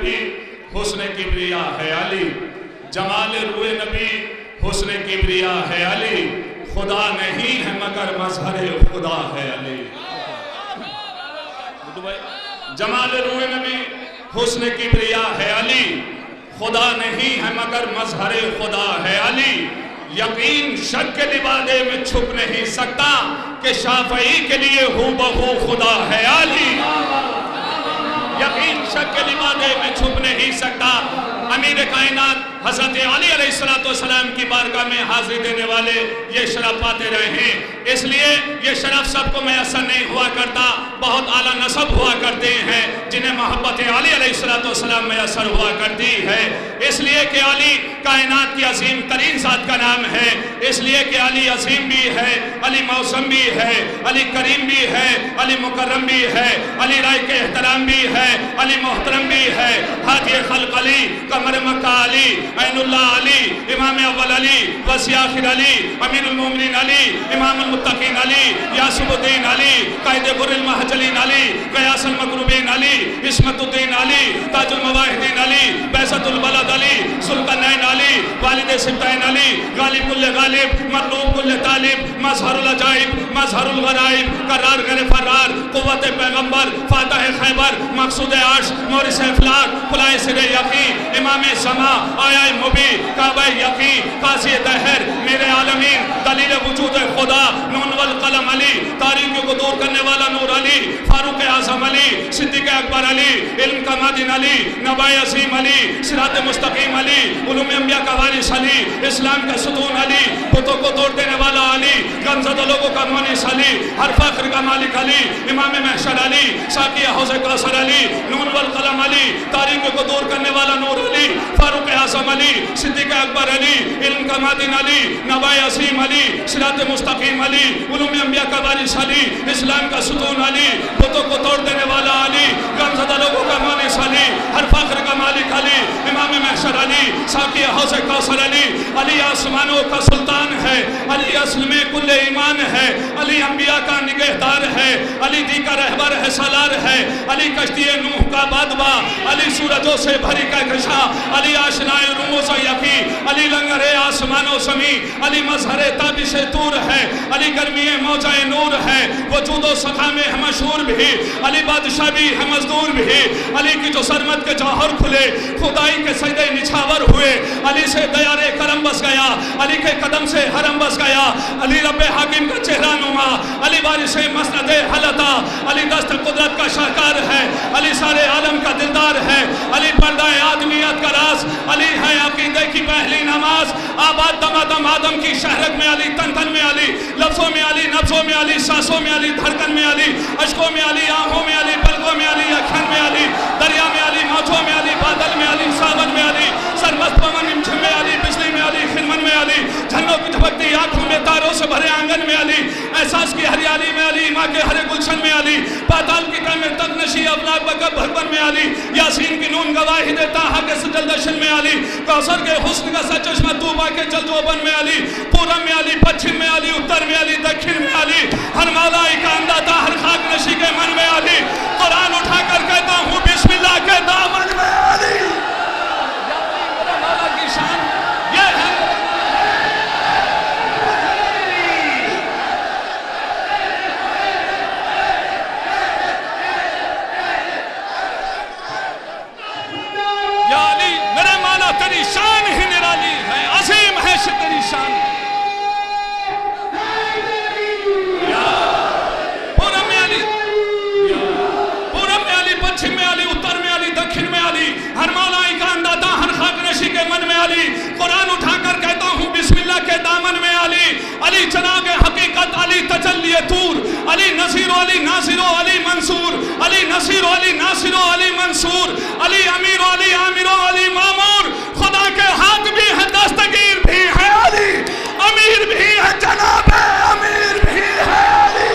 نبی حسن کبریا ہے علی، جمال روئے نبی حسن کبریا ہے علی، خدا نہیں ہے مگر مظہر خدا ہے علی۔ جمال روئے نبی حسن کبریا ہے علی، خدا نہیں ہے مگر مظہر خدا ہے علی۔ یقین شک کے لبادے میں چھپ نہیں سکتا کہ شافعی کے لیے ہو بہو خدا ہے علی۔ یقین شک کے لبادے میں چھپ نہیں سکتا۔ امیر کائنات حضرت علی علیہ السلام کی بارگاہ میں حاضری دینے والے یہ شرف پاتے رہے ہیں، اس لیے یہ شرف سب کو میسر نہیں ہوا کرتا۔ بہت اعلیٰ نسب ہوا کرتے ہیں جنہیں محبت علی علیہ السلام میسر ہوا کرتی ہے، اس لیے کہ علی کائنات کی عظیم ترین ذات کا نام ہے، اس لیے کہ علی عظیم بھی ہے، علی موسم بھی ہے، علی کریم بھی ہے، علی مکرم بھی ہے، علی رائے کے احترام بھی ہے، علی محترم بھی ہے، ہادی خلق علی، قمر مکہ علی، عین اللہ علی، امام اول علی، وسیع آخر علی، امیر المومنین علی، امام المتقین علی، یاسب الدین علی، قائد بر المحجلین علی، قیاس المقروبین علی، عصمت الدین علی، تاج المواحدین علی، بیست البلد علی، ذوالقرنین علی، والد سبتین علی، غالب کل غالب، مطلوب کل طالب، مظہر العجائب، مظہر الغرائب، قرار غیر فرار، قوت پیغمبر، فاتح خیبر، مقصود عرش، مورث افلاک، خلائے سر یقین، امام سما، آیا مبی، کعبہ یقین، قاضی دہر، میرے عالمین، دلیل وجود خدا، نون والقلم علی، تاریکیوں کو دور کرنے والا نور علی، فاروق اعظم علی، صدیق اکبر علی، علم کا معدن علی، نبی عظیم علی، صراط مستقیم علی، علوم انبیاء کا وارث علی، اسلام کا ستون علی، بتوں کو توڑ دینے والا علی، غمزدہ لوگوں کا مونس علی، ہر فخر کا مالک علی، امام محشر علی، ساقی حوض کوثر علی، نون والقلم علی، تاریکیوں کو دور کرنے والا نور علی، فاروق اعظم علی، صدیق اکبر علی، علم کا معدن علی، نبی عظیم علی، صراط مستقیم علی، علوم انبیاء کا وارث علی، اسلام کا ستون علی، بتوں کو توڑ دینے والا علی، غمزدہ لوگوں کا مونس علی، ہر فخر کا مالک علی، امام محشر علی، ساقی حوض کوثر علی، علی آسمانوں کا سلطان ہے، علی اصل میں کل ایمان ہے، علی انبیاء کا نگہدار ہے، علی دی کا رہبر ہے سالار ہے، علی کشتی نوح کا بادبا، علی سورجوں سے بھری کہکشاں، علی آشنائے رموز و یقین، علی لنگر آسمان و زمین، علی مظہر تابش طور ہے، علی گرمی موجہ نور ہے، وجود و سخا میں ہے مشہور بھی، علی بادشاہ بھی ہے مزدور بھی، علی کی جو سرمت کے جوہر کھلے، خدائی کے سجدے نچھاور ہوئے، علی سے دیار کرم بس گیا، علی کے قدم سے حرم بس گیا، علی رب حاکم کا چہرہ نما، علی وارث مسند حلتا، علی دست قدرت کا شاہکار ہے، علی سارے عالم کا دلدار ہے، علی پردہ آدمیت کا راز، علی ہے عقیدے کی پہلی نماز، آباد دمادم آدم کی شہرت میں علی، تن تن میں علی، لفظوں میں علی، نفسوں میں علی، سانسوں میں علی، دھڑکن میں علی، اشکوں میں علی، آنکھوں میں علی، پلکوں میں علی، اکھن میں علی، دریا میں علی، موجوں میں علی، بادل میں علی، ساون میں علی، سرمست پون امچھن میں علی، بجلی میں علی، خنمن میں علی، جھنوں کی جھپکتی آنکھوں میں تاروں سے بھرے آنگن میں علی، احساس کی ہریالی میں علی، ماں کے ہرے گلشن میں علی، پاتال کی قیمت تک نشی افلاک بکب بھگون میں علی، یاسین کی نون گواہی دیتا کے سجل دشن میں علی، کوثر کے حسن کا سچشمہ طوبہ کے جل جوبن میں علی، پورم میں علی، پچھم میں علی، اتر میں علی، دکھن میں علی، ہر مالائی کا انداتا ہر خاک نشی کے من میں علی، قرآن اٹھا کر کہتا ہوں بسم اللہ کے دامن میں علی۔ میرے مولا کی شان یہ ہے، یا علی میرے مولا تیری شان ہی نرالی ہے، عظیم ہے تیری شان، پورم میں علی، پورم میں علی، پچھم میں علی، اتر میں علی، دکھن میں علی، ہر مولائی کا انداتا ہر خاک نشی کے من میں علی، قرآن اٹھا کر کہتا ہوں بسم اللہ کے دامن میں علی، علی چراغ حقیقت، علی تجلی طور، علی نصیر و علی ناصر و علی منصور، علی نصیر و علی ناصر و علی منصور، علی امیر و علی عامر و علی مامور، خدا کے ہاتھ بھی ہے دستگیر بھی ہے علی، امیر بھی ہے جناب امیر بھی ہے علی،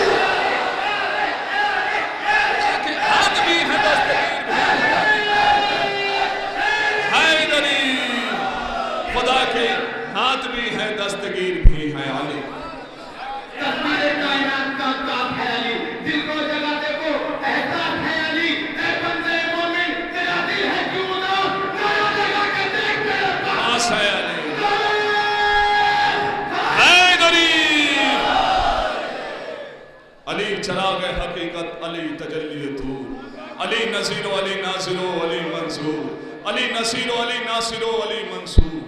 ہاتھ بھی ہے دستگیر بھی ہے حیدری، خدا کے ہاتھ بھی ہے دستگیر بھی ہے علی۔ تقدیر کائنات کا کعب ہے علی، دل کو جگہ دے کو احساس ہے علی، اے بندے مومن علی چراغ حقیقت، علی تجلی طور، علی نذیر و علی ناصر و علی منصور، علی نصیر و علی ناصر و علی منصور،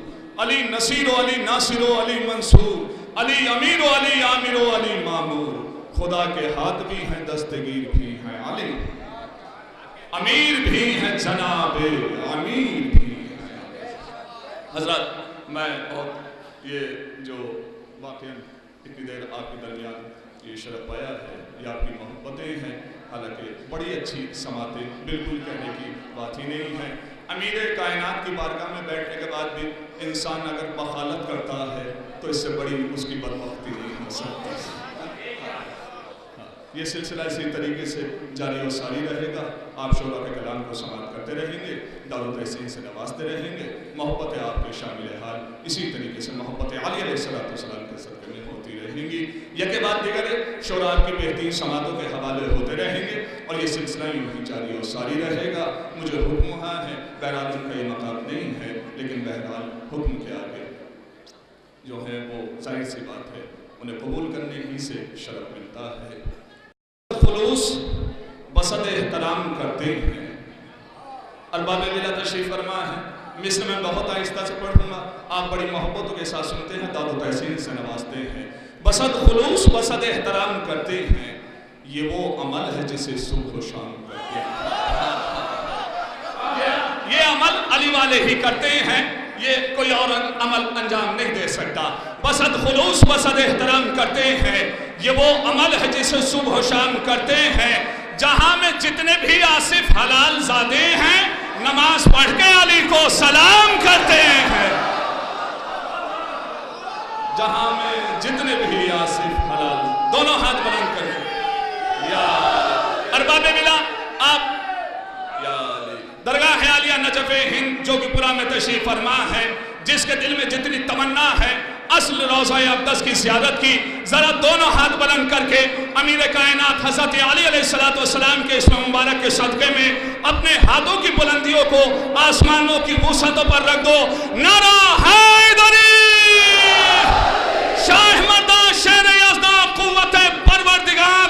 علی نصیر و علی ناصر و علی منصور، علی امیر و علی عامر و علی مامور، خدا کے ہاتھ بھی ہیں دستگیر بھی ہیں علی، امیر بھی ہیں جناب امیر بھی ہیں۔ حضرات میں اور یہ جو واقعاً اتنی دیر آپ کے درمیان یہ شرف پایا ہے، یہ آپ کی محبتیں ہیں، حالانکہ بڑی اچھی سماعتیں، بالکل کہنے کی بات ہی نہیں ہے۔ امیر کائنات کی بارگاہ میں بیٹھنے کے بعد بھی انسان اگر بخالت کرتا ہے تو اس سے بڑی اس کی بدبختی نہیں ہو سکتی۔ یہ سلسلہ اسی طریقے سے جاری و ساری رہے گا، آپ شعراء کے کلام کو سماعت کرتے رہیں گے، دار و تحسین سے نوازتے رہیں گے، محبت آپ کے شامل حال اسی طریقے سے محبت علی علیہ السلام کے صدقے میں ہوتی رہیں گی۔ یکے بعد دیگر شعراء کی بہترین سماعتوں کے حوالے ہوتے رہیں گے اور یہ سلسلہ یوں ہی جاری و ساری رہے گا۔ مجھے حکم ہے، بہرحال ان کا یہ مقام نہیں ہے، لیکن بہرحال حکم کے آگے جو ہے وہ ظاہر سی بات ہے، انہیں قبول کرنے ہی سے شرف ملتا ہے۔ خلوص بصد احترام کرتے ہیں۔ ارباب ملا تشریف فرما ہے، مصر میں بہت آہستہ سے پڑھوں گا، آپ بڑی محبتوں کے ساتھ سنتے ہیں، داد و تحسین سے نوازتے ہیں۔ بصد خلوص بصد احترام کرتے ہیں، یہ وہ عمل ہے جسے صبح و شام کرتے ہیں۔ یہ عمل علی والے ہی کرتے ہیں، یہ کوئی اور عمل انجام نہیں دے سکتا۔ بصد خلوص بصد احترام کرتے ہیں، یہ وہ عمل ہے جسے صبح و شام کرتے ہیں۔ جہاں میں جتنے بھی آصف حلال زادے ہیں، نماز پڑھ کے علی کو سلام کرتے ہیں۔ جہاں میں جتنے بھی آصف حلال، دونوں ہاتھ بلند کریں یا ارباب ملا، آپ یا درگاہ عالیہ نجف ہند جو کہ پورا میں تشریف فرما ہے، جس کے دل میں جتنی تمنا ہے اصل روضہ اقدس کی زیارت کی، ذرا دونوں ہاتھ بلند کر کے امیر کائنات حضرت علی علیہ السلام کے اسم مبارک کے صدقے میں اپنے ہاتھوں کی بلندیوں کو آسمانوں کی وسعتوں پر رکھ دو۔ نعرہ حیدری، شاہ مردان شیر یزداں، قوت پروردگار